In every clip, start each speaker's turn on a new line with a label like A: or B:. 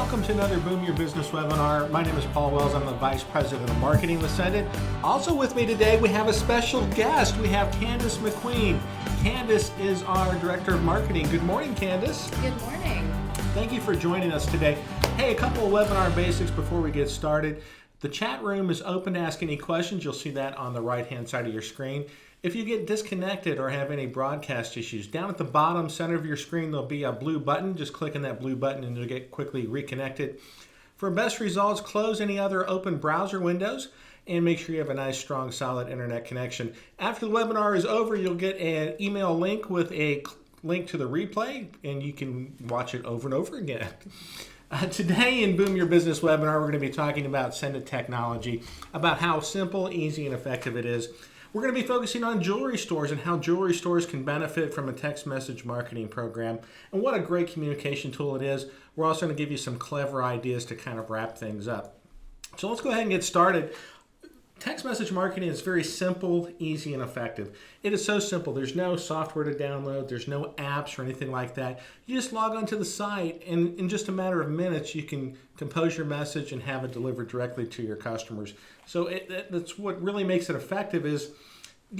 A: Welcome to another Boom Your Business webinar. My name is Paul Wells. I'm the Vice President of Marketing with Sendit. Also with me today, we have a special guest. We have Candace McQueen. Candace is our Director of Marketing. Good morning, Candace.
B: Good morning.
A: Thank you for joining us today. Hey, a couple of webinar basics before we get started. The chat room is open to ask any questions. You'll see that on the right-hand side of your screen. If you get disconnected or have any broadcast issues, down at the bottom center of your screen, there'll be a blue button. Just click on that blue button and you'll get quickly reconnected. For best results, close any other open browser windows and make sure you have a nice, strong, solid internet connection. After the webinar is over, you'll get an email link with a link to the replay and you can watch it over and over again. Today in Boom Your Business webinar, we're going to be talking about Sendit technology, about how simple, easy, and effective it is. We're going to be focusing on jewelry stores and how jewelry stores can benefit from a text message marketing program and what a great communication tool it is. We're also going to give you some clever ideas to kind of wrap things up. So let's go ahead and get started. Text message marketing is very simple, easy, and effective. It is so simple. There's no software to download. There's no apps or anything like that. You just log onto the site, and in just a matter of minutes, you can compose your message and have it delivered directly to your customers. So that's what really makes it effective is,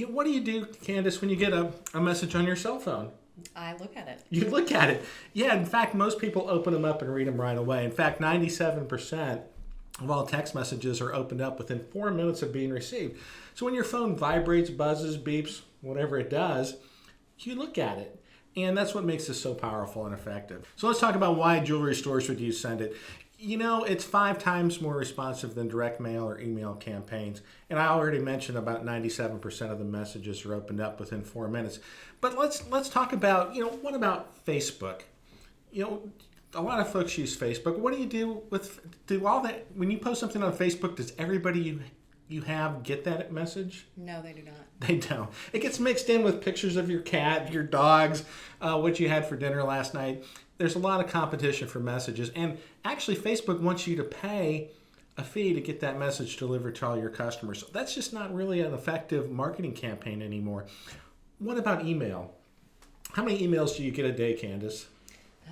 A: what do you do, Candace, when you get a message on your cell phone?
B: I look at it.
A: You look at it. Yeah, in fact, most people open them up and read them right away. In fact, 97% of all text messages are opened up within 4 minutes of being received. So when your phone vibrates, buzzes, beeps, whatever it does, you look at it. And that's what makes this so powerful and effective. So let's talk about why jewelry stores would use Sendit. You know, it's 5 times more responsive than direct mail or email campaigns. And I already mentioned about 97% of the messages are opened up within 4 minutes. But let's talk about, what about Facebook? A lot of folks use Facebook. What do you do all that? When you post something on Facebook, does everybody you have get that message?
B: No, they do not.
A: They don't. It gets mixed in with pictures of your cat, your dogs, what you had for dinner last night. There's a lot of competition for messages. And actually, Facebook wants you to pay a fee to get that message delivered to all your customers. So that's just not really an effective marketing campaign anymore. What about email? How many emails do you get a day, Candace?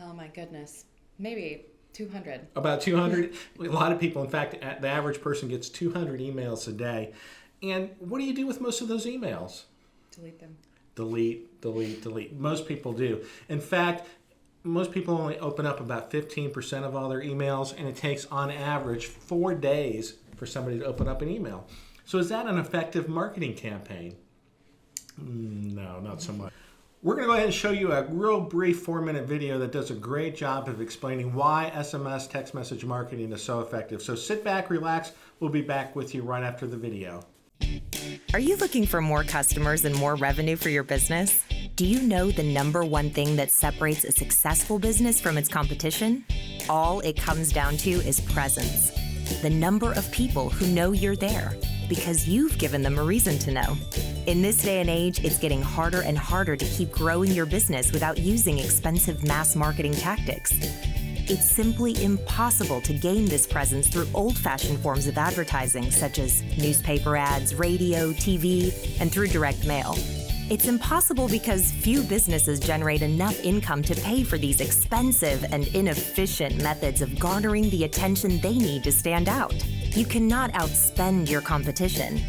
B: Oh, my goodness. Maybe 200.
A: About 200? A lot of people, in fact, the average person gets 200 emails a day. And what do you do with most of those emails?
B: Delete them.
A: Delete. Most people do. In fact, most people only open up about 15% of all their emails, and it takes, on average, 4 days for somebody to open up an email. So is that an effective marketing campaign? No, not so much. We're going to go ahead and show you a real brief 4-minute video that does a great job of explaining why SMS text message marketing is so effective. So sit back, relax. We'll be back with you right after the video.
C: Are you looking for more customers and more revenue for your business? Do you know the number one thing that separates a successful business from its competition? All it comes down to is presence. The number of people who know you're there because you've given them a reason to know. In this day and age, it's getting harder and harder to keep growing your business without using expensive mass marketing tactics. It's simply impossible to gain this presence through old-fashioned forms of advertising, such as newspaper ads, radio, TV, and through direct mail. It's impossible because few businesses generate enough income to pay for these expensive and inefficient methods of garnering the attention they need to stand out. You cannot outspend your competition.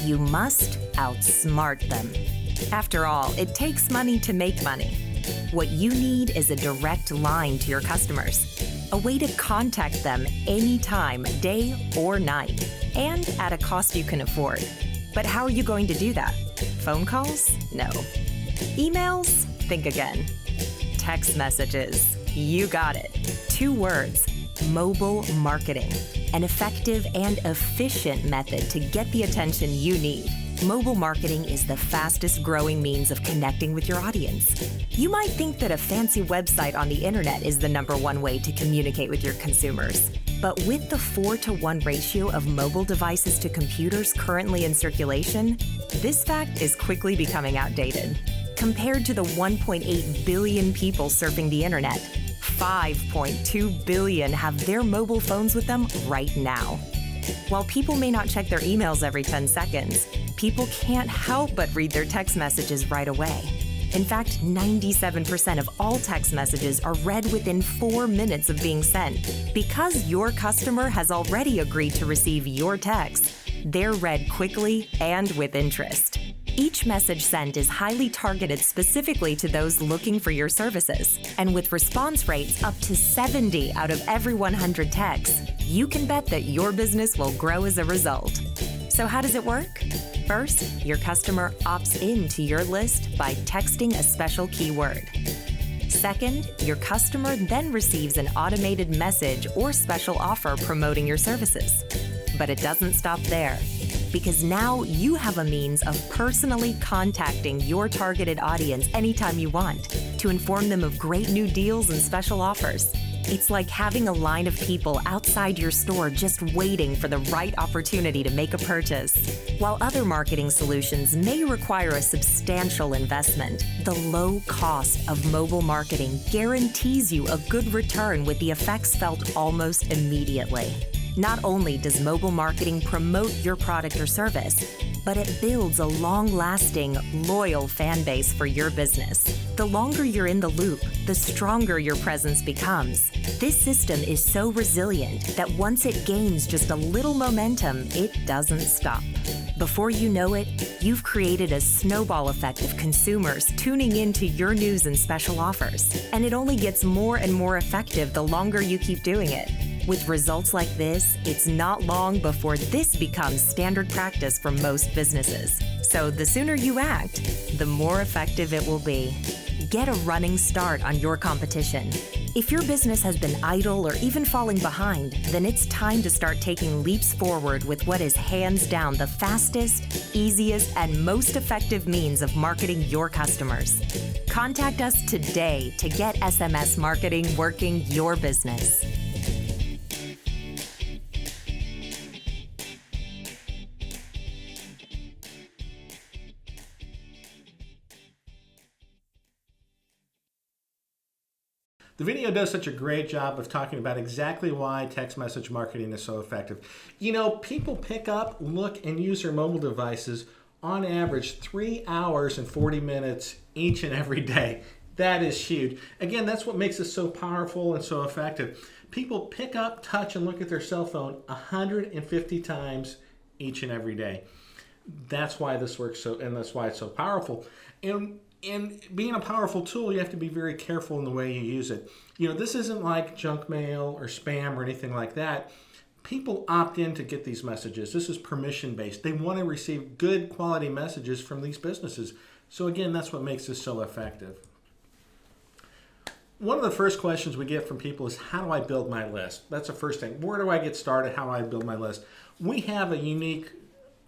C: You must outsmart them. After all, it takes money to make money. What you need is a direct line to your customers, a way to contact them anytime, day or night, and at a cost you can afford. But how are you going to do that? Phone calls? No. Emails? Think again. Text messages? You got it. 2 words: mobile marketing. An effective and efficient method to get the attention you need. Mobile marketing is the fastest growing means of connecting with your audience. You might think that a fancy website on the internet is the number one way to communicate with your consumers. But with the 4-to-1 ratio of mobile devices to computers currently in circulation, this fact is quickly becoming outdated. Compared to the 1.8 billion people surfing the internet, 5.2 billion have their mobile phones with them right now. While people may not check their emails every 10 seconds, people can't help but read their text messages right away. In fact, 97% of all text messages are read within 4 minutes of being sent. Because your customer has already agreed to receive your text, they're read quickly and with interest. Each message sent is highly targeted specifically to those looking for your services. And with response rates up to 70 out of every 100 texts, you can bet that your business will grow as a result. So how does it work? First, your customer opts into your list by texting a special keyword. Second, your customer then receives an automated message or special offer promoting your services. But it doesn't stop there, because now you have a means of personally contacting your targeted audience anytime you want to inform them of great new deals and special offers. It's like having a line of people outside your store just waiting for the right opportunity to make a purchase. While other marketing solutions may require a substantial investment, the low cost of mobile marketing guarantees you a good return with the effects felt almost immediately. Not only does mobile marketing promote your product or service, but it builds a long-lasting, loyal fan base for your business. The longer you're in the loop, the stronger your presence becomes. This system is so resilient that once it gains just a little momentum, it doesn't stop. Before you know it, you've created a snowball effect of consumers tuning into your news and special offers. And it only gets more and more effective the longer you keep doing it. With results like this, it's not long before this becomes standard practice for most businesses. So the sooner you act, the more effective it will be. Get a running start on your competition. If your business has been idle or even falling behind, then it's time to start taking leaps forward with what is hands down the fastest, easiest, and most effective means of marketing your customers. Contact us today to get SMS marketing working your business.
A: The video does such a great job of talking about exactly why text message marketing is so effective. You know, people pick up, look, and use their mobile devices on average 3 hours and 40 minutes each and every day. That is huge. Again, that's what makes it so powerful and so effective. People pick up, touch, and look at their cell phone 150 times each and every day. That's why this works so, and that's why it's so powerful. And being a powerful tool, you have to be very careful in the way you use it. You know, this isn't like junk mail or spam or anything like that. People opt in to get these messages. This is permission-based. They want to receive good quality messages from these businesses. So again, that's what makes this so effective. One of the first questions we get from people is, how do I build my list? That's the first thing. Where do I get started? How do I build my list? We have a unique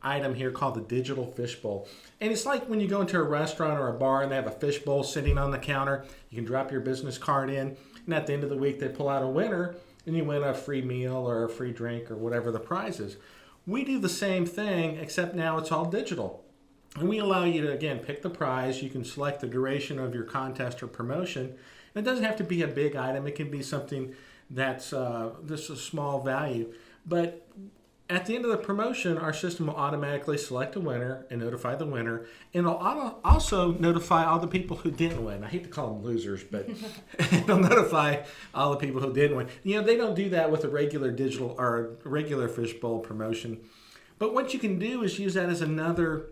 A: item here called the digital fishbowl. And it's like when you go into a restaurant or a bar and they have a fishbowl sitting on the counter. You can drop your business card in, and at the end of the week they pull out a winner, and you win a free meal or a free drink or whatever the prize is. We do the same thing, except now it's all digital. And we allow you to, again, pick the prize. You can select the duration of your contest or promotion. And it doesn't have to be a big item. It can be something that's just a small value. But at the end of the promotion, our system will automatically select a winner and notify the winner. And it'll also notify all the people who didn't win. I hate to call them losers, but it'll notify all the people who didn't win. You know, they don't do that with a regular digital or a regular fishbowl promotion. But what you can do is use that as another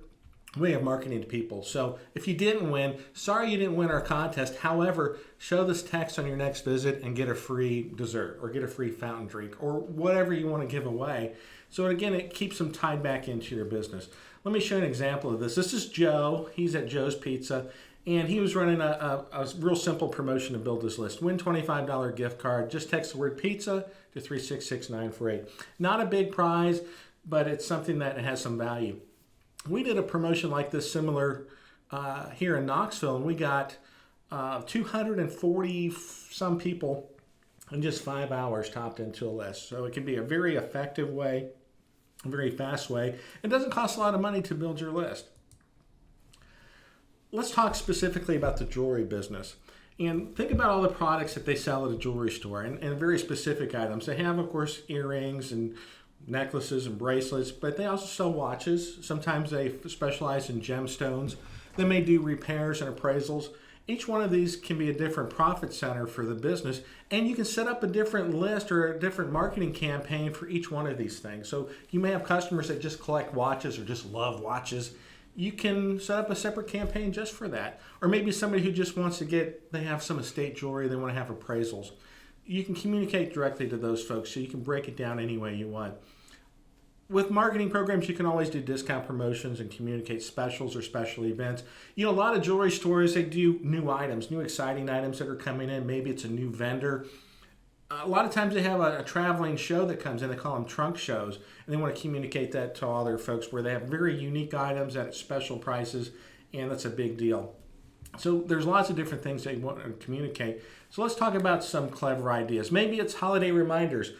A: way of marketing to people. So if you didn't win, sorry you didn't win our contest. However, show this text on your next visit and get a free dessert or get a free fountain drink or whatever you want to give away. So again, it keeps them tied back into your business. Let me show you an example of this. This is Joe. He's at Joe's Pizza, and he was running a real simple promotion to build this list. Win $25 gift card. Just text the word pizza to 366-948. Not a big prize, but it's something that has some value. We did a promotion like this similar here in Knoxville, and we got 240 some people in just 5 hours topped into a list. So it can be a very effective way, a very fast way. It doesn't cost a lot of money to build your list. Let's talk specifically about the jewelry business. And think about all the products that they sell at a jewelry store and very specific items. They have, of course, earrings and necklaces and bracelets, but they also sell watches. Sometimes they specialize in gemstones. They may do repairs and appraisals. Each one of these can be a different profit center for the business, and you can set up a different list or a different marketing campaign for each one of these things. So you may have customers that just collect watches or just love watches. You can set up a separate campaign just for that. Or maybe somebody who just wants to they have some estate jewelry, they want to have appraisals. You can communicate directly to those folks, so you can break it down any way you want. With marketing programs, you can always do discount promotions and communicate specials or special events. A lot of jewelry stores, they do new items, new exciting items that are coming in. Maybe it's a new vendor. A lot of times they have a traveling show that comes in. They call them trunk shows. And they want to communicate that to all their folks where they have very unique items at special prices. And that's a big deal. So there's lots of different things they want to communicate. So let's talk about some clever ideas. Maybe it's holiday reminders.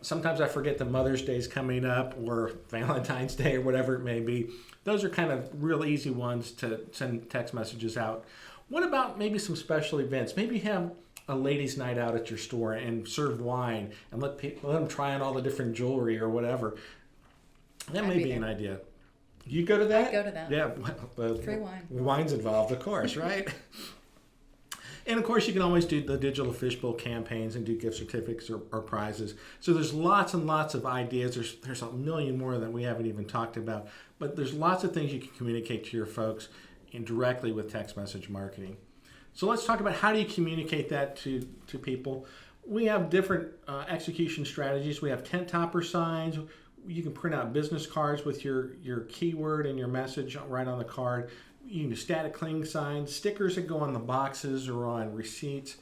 A: Sometimes I forget that Mother's Day is coming up or Valentine's Day or whatever it may be. Those are kind of real easy ones to send text messages out. What about maybe some special events? Maybe you have a ladies' night out at your store and serve wine and let them try on all the different jewelry or whatever. That may be an idea. You go to that?
B: I'd go to that.
A: Yeah.
B: Free wine.
A: Wine's involved, of course, right? And of course, you can always do the digital fishbowl campaigns and do gift certificates or prizes. So there's lots and lots of ideas. There's a million more that we haven't even talked about. But there's lots of things you can communicate to your folks directly with text message marketing. So let's talk about how do you communicate that to people. We have different execution strategies. We have tent topper signs. You can print out business cards with your keyword and your message right on the card. You can do static cling signs, stickers that go on the boxes or on receipts,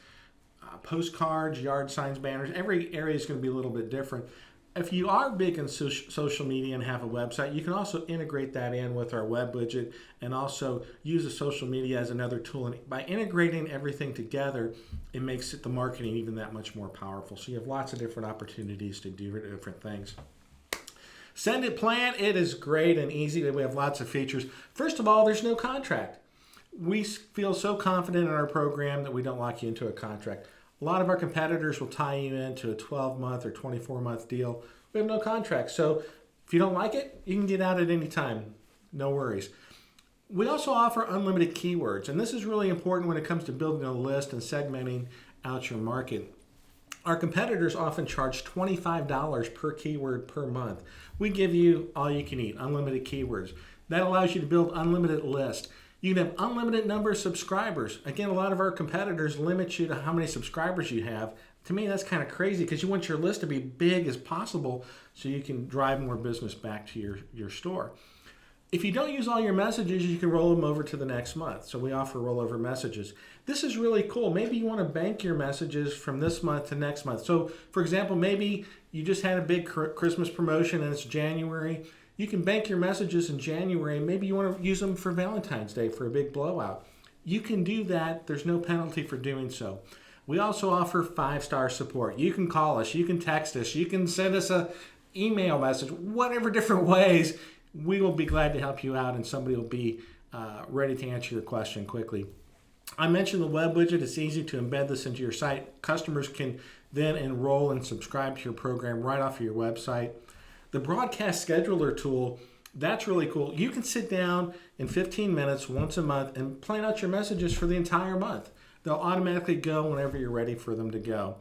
A: postcards, yard signs, banners. Every area is going to be a little bit different. If you are big in social media and have a website, you can also integrate that in with our web widget and also use the social media as another tool. And by integrating everything together, it makes the marketing even that much more powerful. So you have lots of different opportunities to do different things. Send It Plan, it is great and easy. We have lots of features. First of all, there's no contract. We feel so confident in our program that we don't lock you into a contract. A lot of our competitors will tie you into a 12-month or 24-month deal. We have no contract. So if you don't like it, you can get out at any time. No worries. We also offer unlimited keywords, and this is really important when it comes to building a list and segmenting out your market. Our competitors often charge $25 per keyword per month. We give you all you can eat, unlimited keywords. That allows you to build unlimited lists. You can have unlimited number of subscribers. Again, a lot of our competitors limit you to how many subscribers you have. To me, that's kind of crazy because you want your list to be big as possible so you can drive more business back to your store. If you don't use all your messages, you can roll them over to the next month. So we offer rollover messages. This is really cool. Maybe you want to bank your messages from this month to next month. So for example, maybe you just had a big Christmas promotion and it's January. You can bank your messages in January. Maybe you want to use them for Valentine's Day for a big blowout. You can do that. There's no penalty for doing so. We also offer 5-star support. You can call us. You can text us. You can send us an email message. Whatever different ways, we will be glad to help you out and somebody will be ready to answer your question quickly. I mentioned the web widget. It's easy to embed this into your site. Customers can then enroll and subscribe to your program right off of your website. The broadcast scheduler tool, that's really cool. You can sit down in 15 minutes once a month and plan out your messages for the entire month. They'll automatically go whenever you're ready for them to go.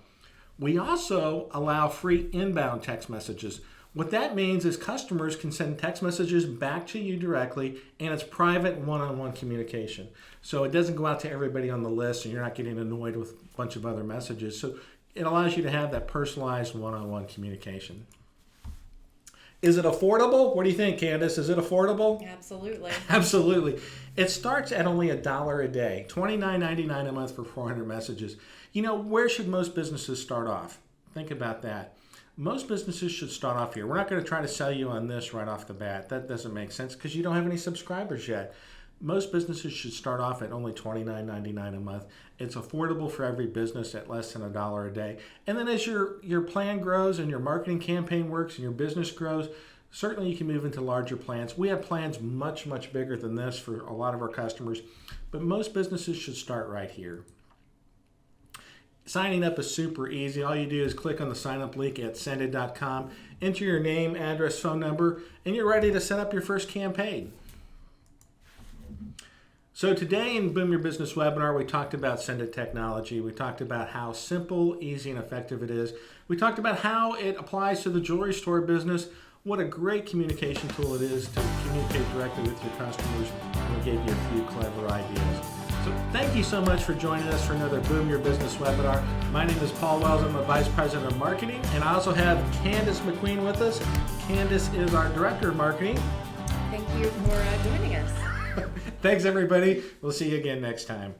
A: We also allow free inbound text messages. What that means is customers can send text messages back to you directly, and it's private one-on-one communication. So it doesn't go out to everybody on the list, and you're not getting annoyed with a bunch of other messages. So it allows you to have that personalized one-on-one communication. Is it affordable? What do you think, Candace? Is it affordable?
B: Absolutely.
A: Absolutely. It starts at only $1 a day, $29.99 a month for 400 messages. You know, where should most businesses start off? Think about that. Most businesses should start off here. We're not going to try to sell you on this right off the bat. That doesn't make sense because you don't have any subscribers yet. Most businesses should start off at only $29.99 a month. It's affordable for every business at less than $1 a day. And then as your plan grows and your marketing campaign works and your business grows, certainly you can move into larger plans. We have plans much, much bigger than this for a lot of our customers, but most businesses should start right here. Signing up is super easy. All you do is click on the sign up link at sendit.com, enter your name, address, phone number, and you're ready to set up your first campaign. So today in Boom Your Business webinar, we talked about Send It technology. We talked about how simple, easy, and effective it is. We talked about how it applies to the jewelry store business, what a great communication tool it is to communicate directly with your customers, and we gave you a few clever ideas. So thank you so much for joining us for another Boom Your Business webinar. My name is Paul Wells. I'm the Vice President of Marketing, and I also have Candace McQueen with us. Candace is our Director of Marketing.
B: Thank you for joining us.
A: Thanks, everybody. We'll see you again next time.